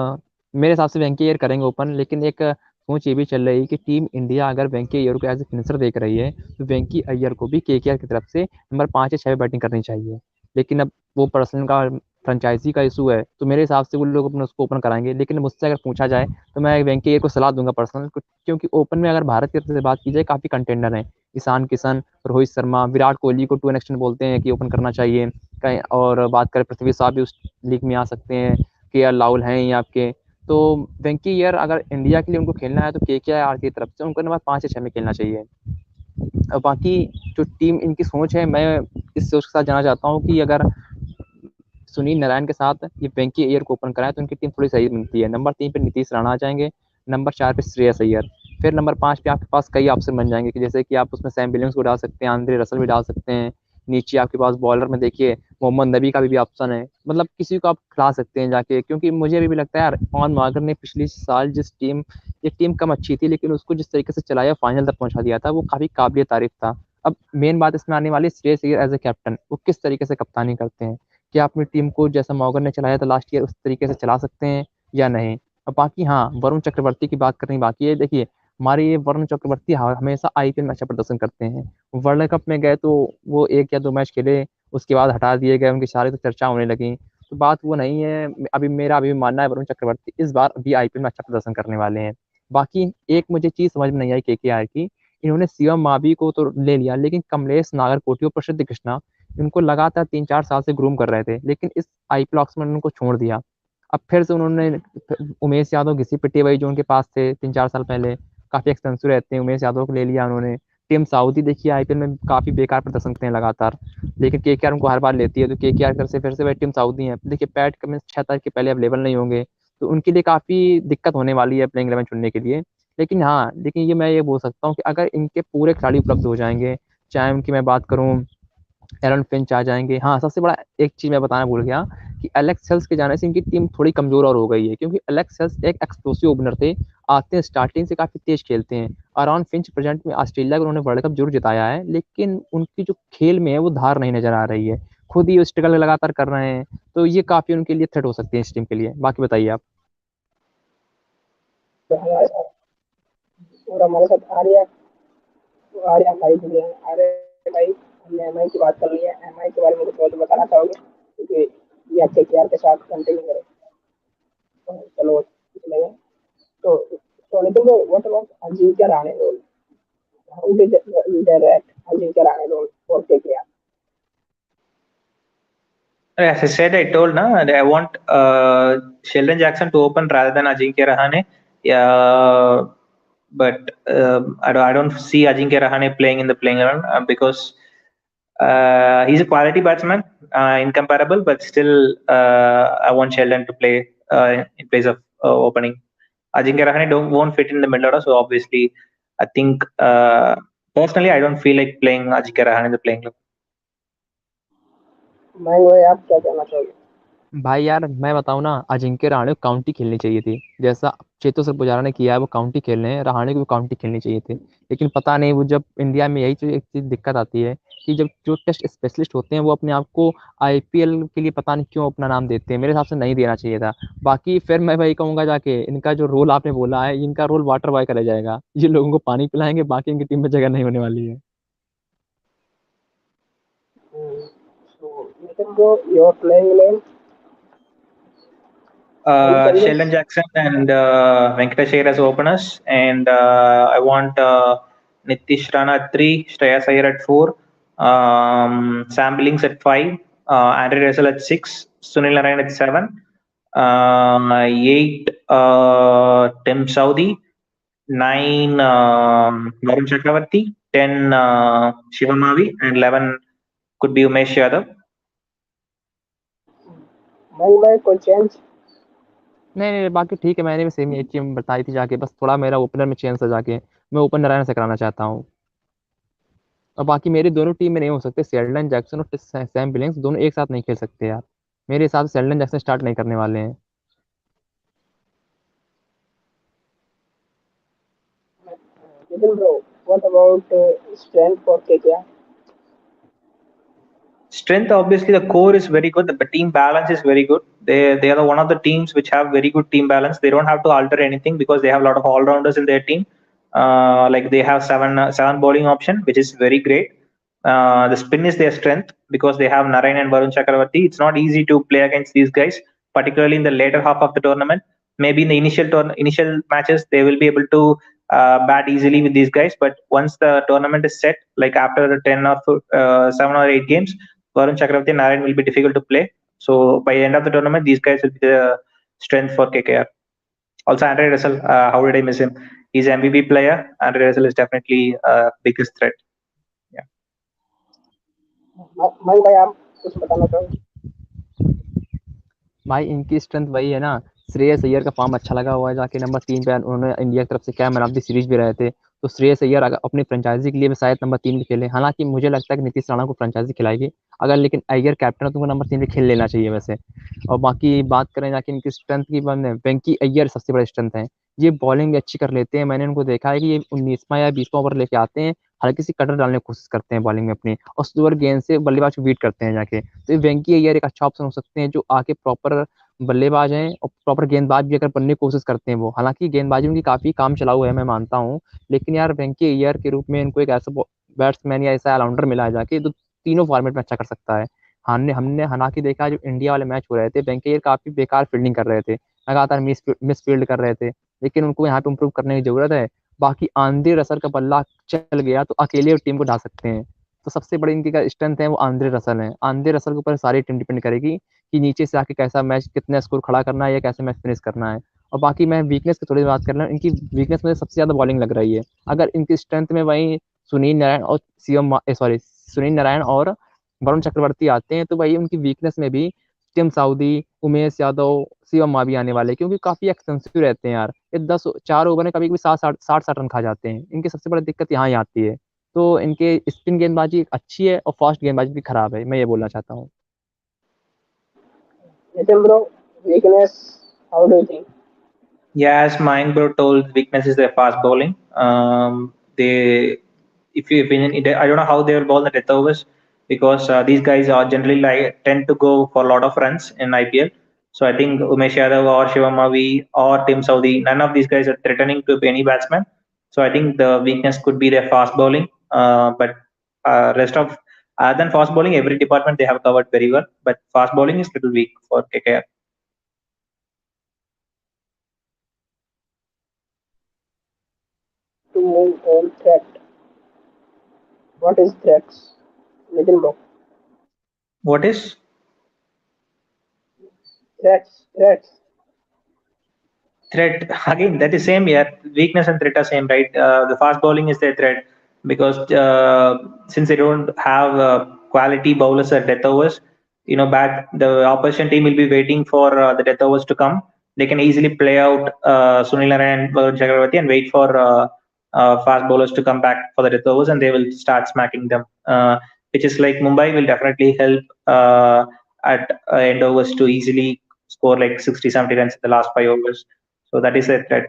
मेरे हिसाब से वेंकी अय्यर करेंगे ओपन, लेकिन एक सोच ये भी चल रही है कि टीम इंडिया अगर वेंकी अय्यर को एज ए फिनिशर देख रही है तो वेंकी अय्यर को भी केकेआर की तरफ से नंबर 5 या 6 बैटिंग करनी चाहिए। लेकिन अब वो पर्सनल का फ्रेंचाइजी का इशू है, तो मेरे हिसाब से वो लोग अपने उसको ओपन कराएंगे। लेकिन मुझसे अगर पूछा जाए तो मैं वेंकी अय्यर को सलाह दूंगा पर्सनल, क्योंकि ओपन में अगर भारत की तरफ से बात की जाए काफ़ी कंटेंडर हैं, ईशान किशन, रोहित शर्मा, विराट कोहली को टू एन एक्सटेंड बोलते हैं कि ओपन करना चाहिए कहीं, और बात करें पृथ्वी शॉ भी उस लीग में आ सकते हैं, KL राहुल हैं ही आपके। तो वेंकी अय्यर अगर इंडिया के लिए उनको खेलना है तो KKR की तरफ से उनको नंबर 5 या 6 में खेलना चाहिए। और बाकी जो टीम इनकी सोच है, मैं इस सोच के साथ जाना चाहता हूँ कि अगर सुनील नारायण के साथ ये वेंकी अय्यर को ओपन कराए तो उनकी टीम थोड़ी सही बनती है। नंबर 3 पे नीतीश राणा आ जाएंगे, नंबर 4 पे श्रेयस अय्यर। फिर नंबर 5 पे आपके पास कई ऑप्शन बन जाएंगे कि जैसे कि आप उसमें सैम विलियम्स को डाल सकते हैं, आंद्रे रसल भी डाल सकते हैं। नीचे आपके पास बॉलर में देखिए मोहम्मद नबी का भी ऑप्शन है, मतलब किसी को आप खिला सकते हैं जाके, क्योंकि मुझे अभी भी लगता है यार ऑन मार्गर ने पिछली साल जिस टीम, ये टीम कम अच्छी थी लेकिन उसको जिस तरीके से चलाया फाइनल तक पहुंचा दिया था वो काफी काबिल तारीफ था। अब मेन बात इसमें आने वाली Shreyas Iyer as a captain, वो किस तरीके से कप्तानी करते हैं, क्या अपनी टीम को जैसा मॉर्गन ने चलाया था लास्ट ईयर उस तरीके से चला सकते हैं या नहीं। और बाकी हाँ, वरुण चक्रवर्ती की बात करनी बाकी है। देखिए हमारे ये वरुण चक्रवर्ती हमेशा आईपीएल में अच्छा प्रदर्शन करते हैं। वर्ल्ड कप में गए तो वो 1 या 2 मैच खेले, उसके बाद हटा दिए गए, उनकी सारी तो चर्चा होने लगी। तो बात वो नहीं है, अभी भी मानना है वरुण चक्रवर्ती इस बार भी आईपीएल में अच्छा प्रदर्शन करने वाले हैं। बाकी एक मुझे चीज समझ में नहीं आई केकेआर की, इन्होंने शिवम मावी को तो ले लिया लेकिन कमलेश नागरकोटी और प्रसिद्ध कृष्णा इनको लगातार 3-4 साल से ग्रूम कर रहे थे, लेकिन इस आईपीएल ऑक्शन में उनको छोड़ दिया। अब फिर से उन्होंने उमेश यादव घिसी पिटी वही जो उनके पास थे 3-4 साल पहले, काफी एक्सपेंसिव रहते हैं, उमेश यादव को ले लिया उन्होंने। टीम साउदी देखिए आईपीएल में काफी बेकार प्रदर्शन करते हैं लगातार, लेकिन केकेआर उनको हर बार लेती है, तो केकेआर कर से फिर से वही टीम साउदी है। देखिए पैट कमिंस 6 तारीख के पहले अवेलेबल नहीं होंगे, तो उनके लिए काफी दिक्कत होने वाली है प्लेइंग 11 चुनने के लिए। लेकिन हाँ, लेकिन ये मैं ये बोल सकता हूँ कि अगर इनके पूरे खिलाड़ी उपलब्ध हो जाएंगे, चाहे उनकी मैं बात करूँ एरन फिंच आ जाएंगे। हाँ, सबसे बड़ा एक चीज मैं बताना भूल गया कि एलेक्स हेल्स के जाने से इनकी टीम थोड़ी कमजोर और हो गई है, क्योंकि एलेक्स हेल्स एक एक्सप्लोसिव ओपनर थे, आते हैं स्टार्टिंग से काफी तेज खेलते हैं। अरॉन फिंच प्रेजेंट में ऑस्ट्रेलिया को उन्होंने वर्ल्ड कप जरूर जिताया है, लेकिन उनकी जो खेल में है वो धार नहीं नजर आ रही है, खुद ही स्ट्रगल लगातार कर रहे हैं। तो ये काफी उनके लिए थ्रेट हो सकती है इस टीम के लिए। बाकी बताइए आप। तो हमारे साथ और हमारे साथ आर्या, तो आर्या भाई जुड़े हैं। आर्या भाई, हमने एमआई की बात कर ली है, एमआई के बारे में कुछ और तो बताना चाहोगे, क्योंकि ये अच्छे केआर के साथ कंटिन्यू करें। तो चलो चलेंगे। तो नितिन भाई, what about Ajinkya Rahane role? How did direct Ajinkya Rahane role for KKR? As I said, I told na that I want Sheldon Jackson to open rather than Ajinkya Rahane. Yeah, but I don't see Ajinkya Rahane playing in the playing 11 because he's a quality batsman, incomparable, but still I want Sheldon to play in place of opening. Ajinkya Rahane won't fit in the middle order, so obviously I think personally I don't feel like playing Ajinkya Rahane in the playing 11. मैं वो आप क्या कहना चाहोगे? भाई यार मैं बताऊं ना, अजिंक्य रहाणे को काउंटी खेलनी चाहिए थी, जैसा चेतेश्वर पुजारा ने किया है वो काउंटी खेल रहे हैं, रहाणे को भी काउंटी खेलनी चाहिए थी। लेकिन पता नहीं वो जब इंडिया में यही चीज एक चीज दिक्कत आती है कि जब जो टेस्ट स्पेशलिस्ट होते हैं वो अपने आप को आईपीएल के लिए पता नहीं क्यों अपना नाम देते हैं, मेरे हिसाब से नहीं देना चाहिए था। बाकी फिर मैं वही कहूंगा जाके, इनका जो रोल आपने बोला है, इनका रोल वाटर बॉय का रह जाएगा, ये लोगों को पानी पिलाएंगे, बाकी इनकी टीम में जगह नहीं होने वाली है। So Nitin bro, your playing name, any Sheldon changes? Jackson and Venkatesh Iyer as openers, and I want Nitish Rana at 3, Shreyas Iyer at 4, Sam Billings at 5, Andre Russell at 6, Sunil Narayan at 7, 8 Tim Saudi, 9 Varun Chakravarti, 10 Shivamavi, and 11 could be Umesh Yadav. मैं कोई change? नहीं नहीं, बाकी ठीक है, मैंने भी same एक चीज बताई थी जाके, बस थोड़ा मेरा ओपनर में चेंज था जाके, मैं ओपन नारायण से कराना चाहता हूँ। और बाकी मेरी दोनों टीम में नहीं हो सकते, शेल्डन जैक्सन और सैम बिलिंग्स दोनों एक साथ नहीं खेल सकते यार, मेरे हिसाब से शेल्डन जैक्सन स्टार्ट नहीं करने वाले हैं। Nitin bro, what about strength for KKR? Strength, obviously, the core is very good. The team balance is very good. They are one of the teams which have very good team balance. They don't have to alter anything because they have a lot of all rounders in their team. Like they have seven bowling option, which is very great. The spin is their strength because they have Narayan and Varun Chakravarti. It's not easy to play against these guys, particularly in the later half of the tournament. Maybe in the initial matches they will be able to bat easily with these guys, but once the tournament is set, like after 7 or 8 games, Varun Chakravarti and Narayan will be difficult to play. So by the end of the tournament, these guys will be the strength for KKR. Also, Andre Russell, how did I miss him? He's an MVP player. Andre Russell is definitely biggest threat. Yeah. मैं भाई, आप कुछ बताना चाहोगे? भाई इनकी strength वही है ना, श्रेयस अय्यर का फॉर्म अच्छा लगा हुआ है, जाके नंबर 3 पे उन्होंने इंडिया की तरफ से क्या मैन ऑफ द सीरीज भी रहे थे। तो श्रेयस अय्यर अगर अपनी फ्रेंचाइजी के लिए भी शायद नंबर 3 पे खेले, हालांकि मुझे लगता है कि नीतीश राणा को फ्रेंचाइजी खिलाएगी। अगर लेकिन अय्यर कैप्टन है तो उनको नंबर 3 पे खेल लेना चाहिए वैसे। और बाकी बात करें जाके इनकी स्ट्रेंथ की, बंद वेंकी अय्यर सबसे बड़ा स्ट्रेंथ है। ये बॉलिंग भी अच्छी कर लेते हैं, मैंने उनको देखा है कि ये 19वां या 20वां ओवर लेके आते हैं, हल्की सी कटर डालने की कोशिश करते हैं बॉलिंग में अपनी, और स्लोअर गेंद से बल्लेबाज को बीट करते हैं जाके। तो ये वेंकी अय्यर एक अच्छा ऑप्शन हो सकते हैं, जो आके प्रॉपर बल्लेबाज हैं और प्रॉपर गेंदबाज भी अगर बनने की कोशिश करते हैं वो। हालांकि गेंदबाजी उनकी काफी काम चलाऊ है, मैं मानता हूँ, लेकिन यार वेंकी अय्यर के रूप में इनको एक ऐसा बैट्समैन या ऐसा ऑलराउंडर मिला है जाके, जो तीनों फॉर्मेट में अच्छा कर सकता है। हमने हमने हालांकि देखा जो इंडिया वाले मैच हो रहे थे, वेंकी अय्यर काफी बेकार फील्डिंग कर रहे थे, लगातार मिस फील्ड कर रहे थे, लेकिन उनको यहाँ पे इम्प्रूव करने की जरूरत है। बाकी आंद्रे रसल का बल्ला चल गया तो अकेले टीम को ढा सकते हैं। तो सबसे बड़ी इनकी स्ट्रेंथ है वो आंद्रे रसल है। आंद्रे रसल के ऊपर सारी टीम डिपेंड करेगी कि नीचे से आके कैसा मैच, कितना स्कोर खड़ा करना है या कैसे मैच फिनिश करना है। और बाकी मैं वीकनेस की थोड़ी बात कर रहा हूँ, इनकी वीकनेस मुझे सबसे ज्यादा बॉलिंग लग रही है। अगर इनकी स्ट्रेंथ में वही सुनील नारायण और सुनील नारायण और वरुण चक्रवर्ती आते हैं, तो वही उनकी वीकनेस में भी टिम साउदी, उमेश यादव, शिवम मावी आने वाले, क्योंकि काफी एक्सपेंसिव रहते हैं यार। ये 4 ओवर में कभी कभी 60 60 रन खा जाते हैं, इनकी सबसे बड़ी दिक्कत यहाँ ही आती है। तो इनके स्पिन गेंदबाजी अच्छी है और फास्ट गेंदबाजी भी खराब है, मैं ये बोलना चाहता हूँ। Nitin bro, weakness, how do you think? Yeah, as Mine Bro told, weakness is their fast bowling. They, if you I don't know how they will bowl the death overs because these guys are generally like tend to go for a lot of runs in IPL. So I think Umesh Yadav or Shivamavi or Tim Saudi, none of these guys are threatening to any batsman. So I think the weakness could be their fast bowling. But rest of other than fast bowling, every department they have covered very well. But fast bowling is little weak for KKR. To move on threat. What is threats? Nitin bro. What is? Threats. Threat again, that is same here. Weakness and threat are same, right? The fast bowling is their threat because since they don't have quality bowlers at death overs, the opposition team will be waiting for the death overs to come. They can easily play out Sunil Narine and Varun Chakravarti and wait for fast bowlers to come back for the death overs, and they will start smacking them. Which is like Mumbai will definitely help at end overs to easily score like 60, 70 runs in the last 5 overs. So that is a threat,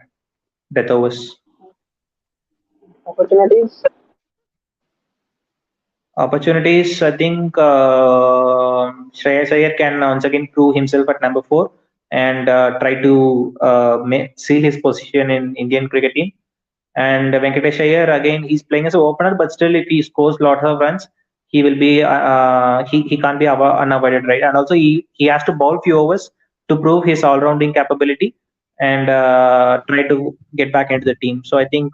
death overs. Opportunities. Opportunities, I think Shreyas Iyer can once again prove himself at number 4 and try to seal his position in Indian cricket team. And Venkatesh Iyer, again, he's playing as an opener, but still, if he scores lots of runs, he will be he can't be unavoided, right? And also, he has to bowl few overs to prove his all-rounding capability and try to get back into the team. So I think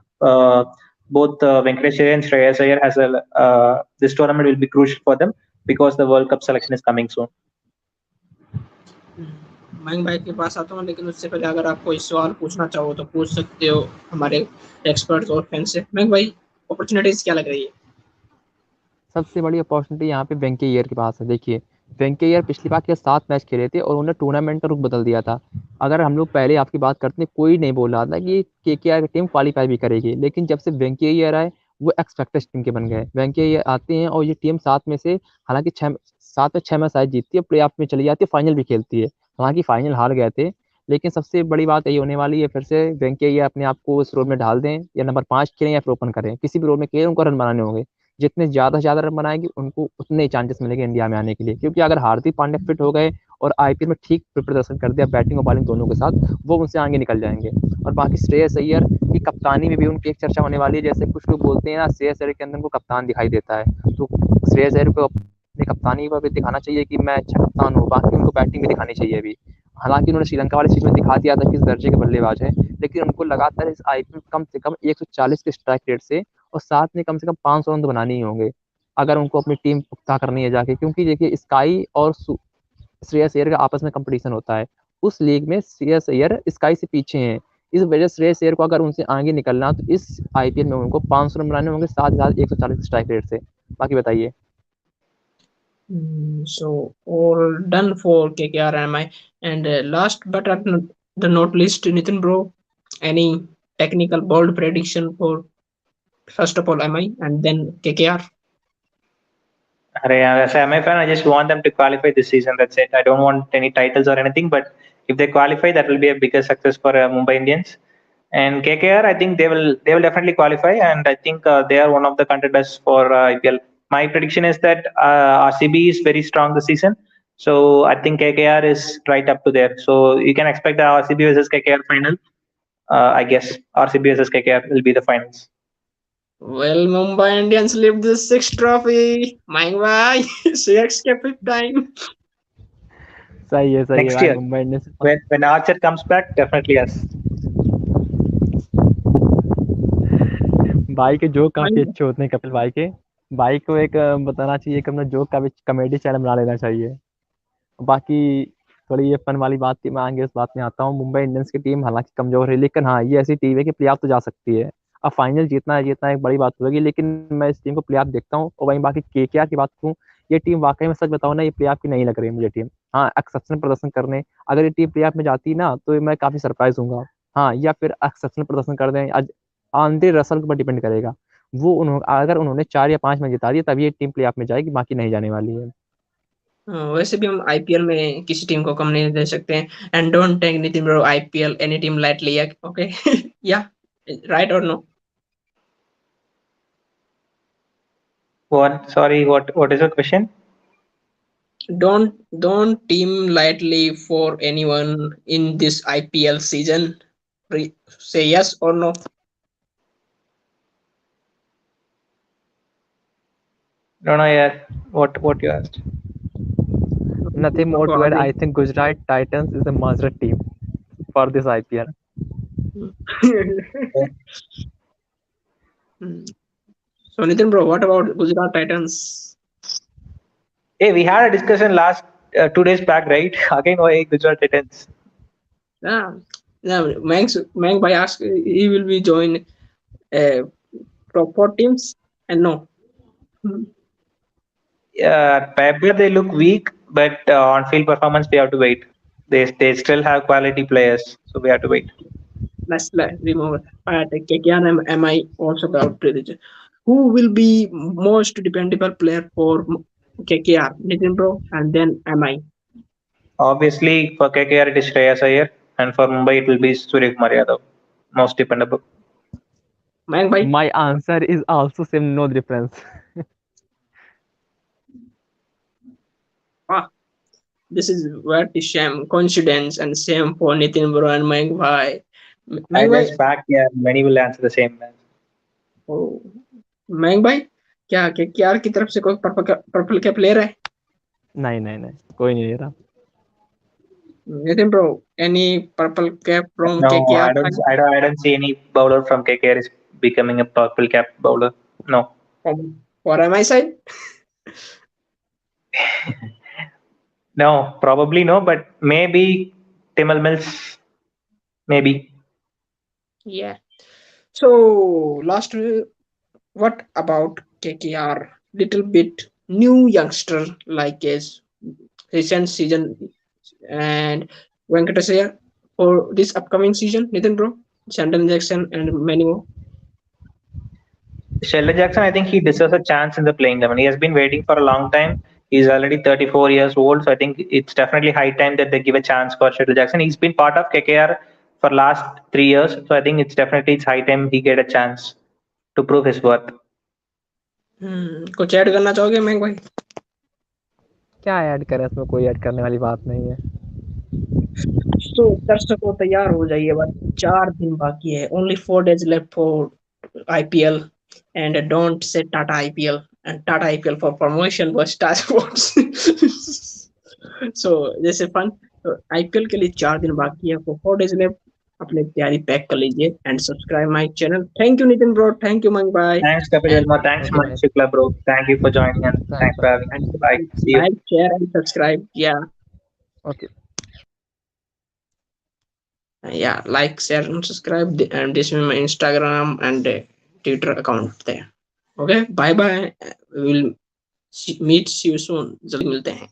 both Venkatesh Iyer and Shreyas Iyer has a this tournament will be crucial for them because the World Cup selection is coming soon. Mayank भाई के पास आता हूँ, लेकिन उससे पहले अगर आप कोई सवाल पूछना चाहो तो पूछ सकते हो हमारे एक्सपर्ट्स और फैन से। मयंक भाई, अपॉर्चुनिटीज क्या लग रही है? सबसे बड़ी अपॉर्चुनिटी यहाँ पे वेंकी अय्यर के पास है। देखिए, वेंकी अय्यर पिछली बार के 7 मैच खेले थे और उन्होंने टूर्नामेंट का रुख बदल दिया था। अगर हम लोग पहले आपकी बात करते हैं, कोई नहीं बोल रहा था कि केकेआर की टीम क्वालीफाई भी करेगी, लेकिन जब से वेंकी अय्यर आए, वो एक्सपेक्टेड टीम के बन गए। वेंकी अय्यर आते हैं और ये टीम 7 में से, हालांकि 7 में 6 मैच शायद जीतती है, प्ले ऑफ में चली जाती है, फाइनल भी खेलती है। हालांकि फाइनल हार गए थे, लेकिन सबसे बड़ी बात यही होने वाली है, फिर से वेंकी अय्यर अपने आप को इस रोल में ढाल दें, या नंबर 5 खेलें या फिर ओपन करें, किसी भी रोल में खेलें, उनको रन बनाने होंगे। जितने ज्यादा से ज्यादा रन बनाएंगे, उनको उतने ही चांसेस मिलेंगे इंडिया में आने के लिए। क्योंकि अगर हार्दिक पांड्या फिट हो गए और आईपीएल में ठीक प्रदर्शन कर दिया बैटिंग और बॉलिंग दोनों के साथ, वो उनसे आगे निकल जाएंगे। और बाकी श्रेयस अय्यर की कप्तानी में भी उनकी एक चर्चा होने वाली है। जैसे कुछ लोग बोलते हैं ना, श्रेयस अय्यर के अंदर उनको कप्तान दिखाई देता है, तो श्रेयस अय्यर को अपनी कप्तानी पर भी दिखाना चाहिए कि मैं अच्छा कप्तान हूँ। बाकी उनको बैटिंग भी दिखानी चाहिए अभी। हालांकि उन्होंने श्रीलंका वाले सीरीज में दिखा दिया था किस दर्जे के बल्लेबाज है, लेकिन उनको लगातार इस आईपीएल कम से कम 140 के स्ट्राइक रेट से और साथ में कम से कम 500 रन तो बनाने ही होंगे, अगर उनको अपनी टीम पुख्ता करनी है जाके। क्योंकि देखिए, स्काई और श्रेयस अय्यर का आपस में कंपटीशन होता है, उस लीग में श्रेयस अय्यर स्काई से पीछे हैं। इस वजह से श्रेयस अय्यर को अगर उनसे आगे निकलना, तो इस आईपीएल में उनको 500 रन बनाने होंगे, साथ ही साथ 140 स्ट्राइक रेट से। बाकी बताइए। So all done for KKR and my, and last but the not least, Nitin bro, any technical bold prediction for first of all MI and then KKR? As a MI fan, I just want them to qualify this season. That's it. I don't want any titles or anything, but if they qualify, that will be a bigger success for Mumbai Indians. And KKR, I think they will definitely qualify, and I think they are one of the contenders for IPL. My prediction is that RCB is very strong this season, so I think KKR is right up to there. So you can expect the RCB versus KKR final. I guess RCB versus KKR will be the finals. Well, Mumbai Indians lift the sixth trophy. Mangwai, CX के fifth time. सही है Next भाई, year, Mumbai Indians when Archer comes back, definitely yes. भाई के joke काफी अच्छे होते हैं कपिल भाई के। भाई को एक बताना चाहिए कि अपना जोक का भी कॉमेडी चैनल बना लेना चाहिए। बाकी थोड़ी ये फन वाली बात थी, मैं आगे इस बात में आता हूँ। मुंबई इंडियंस की टीम हालांकि कमजोर है, लेकिन हाँ ये ऐसी टीम है कि प्लेऑफ तो जा सकती है। अब फाइनल जीतना एक बड़ी बात होगी, लेकिन मैं इस टीम को प्लेऑफ देखता हूँ। और वहीं बाकी केकेआर की बात करूँ, ये टीम वाकई में सच बताऊँ ना, ये प्लेऑफ की नहीं लग रही है मुझे टीम। हाँ एक्सेप्शनल प्रदर्शन करने, अगर ये टीम प्लेऑफ में जाती ना तो मैं काफी सरप्राइज हूँ। हाँ या फिर एक्सेप्शनल प्रदर्शन कर दें, आज आंद्रे रसल के ऊपर डिपेंड करेगा। अगर उन्होंने 4 या 5 मैच जिता दिए तभी ये टीम प्लेऑफ में जाएगी, बाकी नहीं जाने वाली है। वैसे भी हम आईपीएल में किसी टीम को कम नहीं दे सकते हैं। And don't take Nitin bro IPL any team lightly, okay? या राइट और no? What? Sorry, what is your question? Don't team lightly for anyone in this IPL season. Say yes or no. No, no, yeah. What you asked? Nothing more to add. I think Gujarat Titans is a master team for this IPL. So Nitin bro, what about Gujarat Titans? Hey, we had a discussion last 2 days back, right? Again, why Gujarat Titans? Yeah, Mang by ask he will be join top 4 teams and no. Paper they look weak, but on field performance we have to wait. They still have quality players, so we have to wait. Let's remove KKR and MI also about prediction. Who will be most dependable player for KKR? Nitin bro, and then MI. Obviously, for KKR it is Shreyas Iyer, and for Mumbai it will be Suryakumar Yadav, most dependable. My answer is also same, no difference. This is what is shame, coincidence, and same for Nitin bro and Mang bhai. I guess back, yeah, many will answer the same. Oh, Mang bhai, क्या KKR की तरफ से कोई purple cap player है? नहीं, कोई नहीं ले रहा। Nitin bro, any purple cap from No, KKR? I don't see any bowler from KKR is becoming a purple cap bowler. No. For MI side? No, probably no, but maybe Timal Mills, maybe. Yeah. So last, what about KKR? Little bit new youngster like his recent season and Venkatesaya for this upcoming season. Nitin bro, Sheldon Jackson and many more. Sheldon Jackson, I think he deserves a chance in the playing 11. He has been waiting for a long time. He's already 34 years old, so I think it's definitely high time that they give a chance for Sheldon Jackson. He's been part of KKR for last 3 years, so I think it's high time he get a chance to prove his worth. कुछ add करना चाहोगे मैं भाई? क्या add करें इसमें, कोई add करने वाली बात नहीं है। तो दर्शकों तैयार हो जाइए, बस 4 दिन बाकी है. Only 4 days left for IPL, and don't say Tata IPL and Tata IPL for promotion was Star Sports. So this is fun. तो IPL के लिए 4 दिन बाकी है, for 4 days left. अपने तैयारी पैक कर लीजिए and subscribe my channel. Thank you Nitin bro, thank you Mang bhai. Thanks Kapil Verma, thanks Manish Shukla bro. Thank you for joining and thanks for having me. Bye. See you. Like, share and subscribe. Yeah. Okay. Yeah, like, share and subscribe, and this is my Instagram and Twitter account there. Okay, bye bye. We will meet you soon. जल्दी मिलते हैं.